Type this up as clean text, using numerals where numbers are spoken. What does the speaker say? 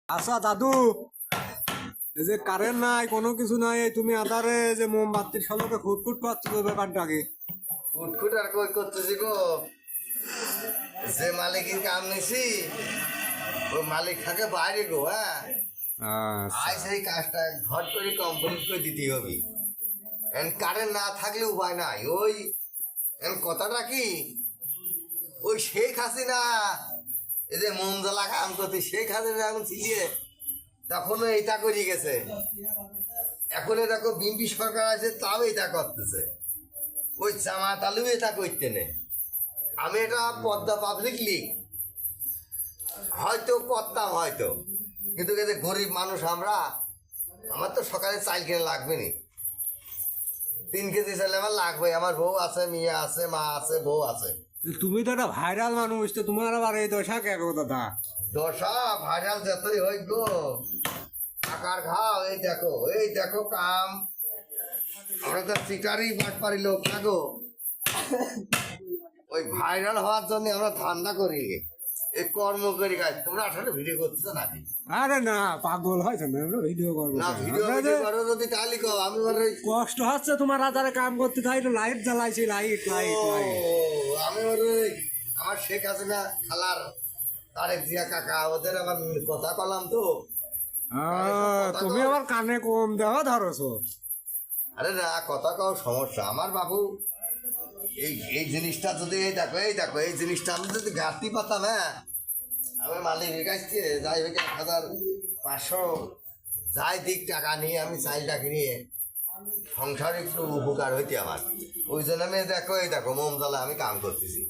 আচ্ছা দাদু, এই যে কারেন্ট নাই কোনো কিছু নাই, তুমি আধারে যে মোমবাতির সলকে খুটখুট করছো তো ব্যাপারটাকে। কুটকুট আর কই করতেছি গো, যে মালিকের কাম নিছি ওই মালিক থাকে বাইরে গো। হ্যাঁ, আজ সেই কাজটা ঘট করে কমপ্লিট করে দিতে হবে। কারেন্ট না থাকলে উপায় নাই। ওই কথাটা কি, ওই শেখ হাসিনা এই যে মোম জ্বালা কাম করতে, শেখ হাসিনা এখন ছিলিয়ে তখনও এইটা করে গেছে। এখন দেখো বিএনপি সরকার আছে, তাও এটা করতেছে। ওই জামাত আলু এটা করতে নেই। আমি এটা পদ্মা পাবলিক লিগ হয়তো করতাম, হয়তো, কিন্তু গরিব মানুষ আমরা, আমার তো সকালে চাল কিনে লাগবে নি। 3 কেজি চাল আমার লাগবে। আমার বউ আছে, মেয়ে আছে, মা আছে, বউ আছে। তুমি তো একটা ভাইরাল মানুষ, তো তোমার আবার এই দশা কে গো দাদা? দশা ভাইরাল যতই হই গো, টাকার ঘাও। এই দেখো কাম। আমরা তো চিটারি বাটপারি লোক না গো। ওই ভাইরাল হওয়ার জন্য আমরা ধান্দা করি, এই কর্ম করি কাজ। তোমরা আসলে ভিডিও করতেছো নাকি? আরে না, পাগল হয়েছে না, ভিডিও করবো না, ভিডিও করো যদি তাহলে কও। আমি কষ্ট হচ্ছে তোমার আধারে কাম করতে, তাই তো লাইট জ্বালাইছি, লাইট লাইট লাইট। আমি আমার শেখ হাসিনা খালার তারেক জিয়া কাকা ওদের আবার কথা কলাম তো। তুমি আবার কানে কম দেওয়া ধরছো। আরে না, কথা কও সমস্যা। আমার বাবু এই জিনিসটা যদি এই জিনিসটা আমি যদি ঘাটতি পাতাম, হ্যাঁ, আমার মালিকের কাছ থেকে যাই হোক 1500 যাই দিক টাকা নিয়ে আমি চাইলটাকে নিয়ে সংসারে একটু উপকার হইতে আমার। ওই জন্য আমি দেখো মোম জ্বালা আমি কাম করতেছি।